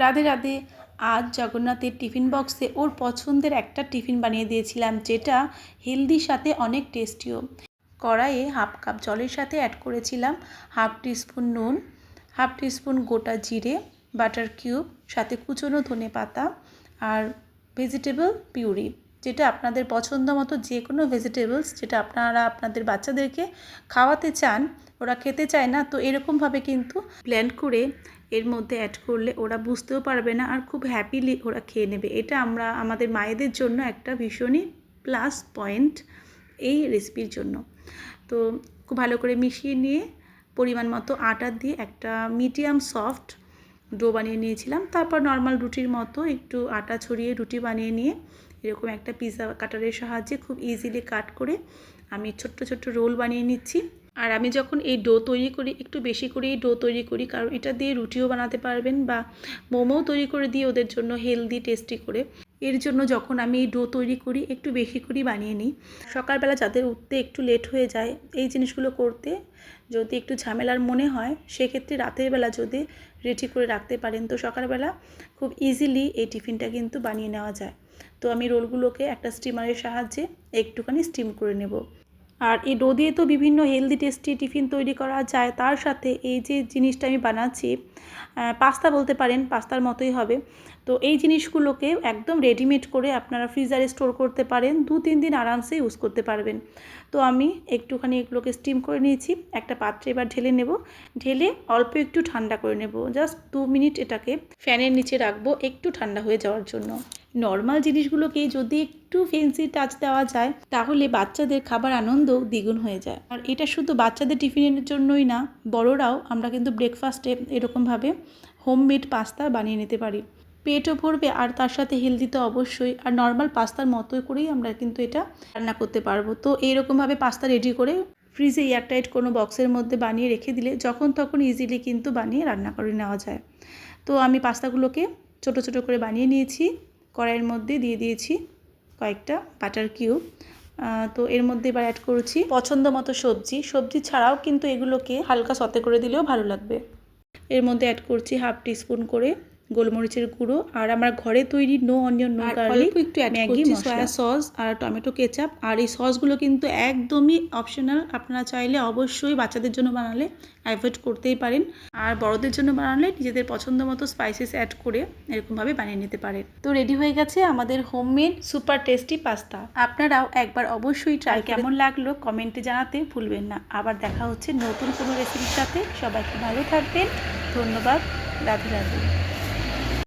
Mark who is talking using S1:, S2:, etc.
S1: রাধে রাধে। আজ জগন্নাথের টিফিন বক্সে ওর পছন্দের একটা টিফিন বানিয়ে দিয়েছিলাম, যেটা হেলদির সাথে অনেক টেস্টিও। কড়াইয়ে হাফ কাপ জলের সাথে অ্যাড করেছিলাম হাফ টিস্পুন নুন, হাফ টিস্পুন গোটা জিরে, বাটার কিউব, সাথে কুচনো ধনে পাতা আর ভেজিটেবল পিউরি, যেটা আপনাদের পছন্দ মতো যে কোনো ভেজিটেবলস যেটা আপনারা আপনাদের বাচ্চাদেরকে খাওয়াতে চান, ওরা খেতে চায় না, তো এরকমভাবে কিন্তু ব্লেন্ড করে এর মধ্যে অ্যাড করলে ওরা বুঝতেও পারবে না আর খুব হ্যাপিলি ওরা খেয়ে নেবে। এটা আমরা আমাদের মায়েদের জন্য একটা ভীষণই প্লাস পয়েন্ট এই রেসিপির জন্য। তো খুব ভালো করে মিশিয়ে নিয়ে পরিমাণ মতো আটা দিয়ে একটা মিডিয়াম সফট ডো বানিয়ে নিয়েছিলাম। তারপর নর্মাল রুটির মতো একটু আটা ছড়িয়ে রুটি বানিয়ে নিয়ে এরকম একটা পিৎজা কাটারের সাহায্যে খুব ইজিলি কাট করে আমি ছোট্ট ছোট্ট রোল বানিয়ে নিচ্ছি। আর আমি যখন এই ডো তৈরি করি একটু বেশি করেই ডো তৈরি করি, কারণ এটা দিয়ে রুটিও বানাতে পারবেন বা মোমোও তৈরি করে দিই ওদের জন্য হেলদি টেস্টি করে। এর জন্য যখন আমি এই ডো তৈরি করি একটু বেশি করেই বানিয়ে নিই। সকালবেলা যাদের উঠতে একটু লেট হয়ে যায় এই জিনিসগুলো করতে যদি একটু ঝামেলার মনে হয়, সেক্ষেত্রে রাতের বেলা যদি রেডি করে রাখতে পারেন তো সকালবেলা খুব ইজিলি এই টিফিনটা কিন্তু বানিয়ে নেওয়া যায়। তো আমি রোলগুলোকে একটা স্টিমারের সাহায্যে একটুখানি স্টিম করে নেব। আর এই ডো দিয়ে তো বিভিন্ন হেলদি টেস্টি টিফিন তৈরি করা যায়, তার সাথে এই যে জিনিসটা আমি বানাচ্ছি পাস্তা বলতে পারেন, পাস্তার মতোই হবে। তো এই জিনিসগুলোকে একদম রেডিমেড করে আপনারা ফ্রিজারে স্টোর করতে পারেন, 2-3 দিন আরামসে ইউজ করতে পারবেন। তো আমি একটুখানি এগুলোকে স্টিম করে নিয়েছি, একটা পাত্রে এবার ঢেলে নেব। ঢেলে অল্প একটু ঠান্ডা করে নেব, জাস্ট 2 মিনিট এটাকে ফ্যানের নিচে রাখবো একটু ঠান্ডা হয়ে যাওয়ার জন্য। নর্মাল জিনিসগুলোকে যদি একটু ফেন্সি টাচ দেওয়া যায় তাহলে বাচ্চাদের খাবার আনন্দ দ্বিগুণ হয়ে যায়। আর এটা শুধু বাচ্চাদের টিফিনের জন্যই না, বড়রাও আমরা কিন্তু ব্রেকফাস্টে এরকমভাবে হোমমেড পাস্তা বানিয়ে নিতে পারি। পেটও ভরবে আর তার সাথে হেলদি তো অবশ্যই, আর নর্মাল পাস্তার মতোই করেই আমরা কিন্তু এটা রান্না করতে পারবো। তো এইরকমভাবে পাস্তা রেডি করে ফ্রিজে এয়ারটাইট কোনো বক্সের মধ্যে বানিয়ে রেখে দিলে যখন তখন ইজিলি কিন্তু বানিয়ে রান্না করে নেওয়া যায়। তো আমি পাস্তাগুলোকে ছোট ছোট করে বানিয়ে নিয়েছি, কড়াইয়ের মধ্যে দিয়ে দিয়েছি কয়েকটা বাটার কিউব। তো এর মধ্যে এবার অ্যাড করছি পছন্দ মতো সবজি ছাড়াও কিন্তু এগুলোকে হালকা সতে করে দিলেও ভালো লাগবে। এর মধ্যে অ্যাড করছি হাফ টিস্পুন করে গোলমরিচের গুঁড়ো, আর আমার ঘরে তৈরি নো অনিয়ন নো গার্লিক, একটু ম্যাগি সয়া সস আর টমেটো কেচাপ। আর এই সসগুলো কিন্তু একদমই অপশনাল, আপনারা চাইলে অবশ্যই বাচ্চাদের জন্য বানালে অ্যাভয়েড করতেই পারেন, আর বড়দের জন্য বানালে নিজেদের পছন্দ মতো স্পাইসেস অ্যাড করে এরকমভাবে বানিয়ে নিতে পারেন। তো রেডি হয়ে গেছে আমাদের হোমমেড সুপার টেস্টি পাস্তা। আপনারাও একবার অবশ্যই ট্রাই কেমন লাগলো কমেন্টে জানাতে ভুলবেন না। আবার দেখা হচ্ছে নতুন কোনো রেসিপির সাথে। সবাইকে ভালো থাকবেন, ধন্যবাদ, রাধে রাধে।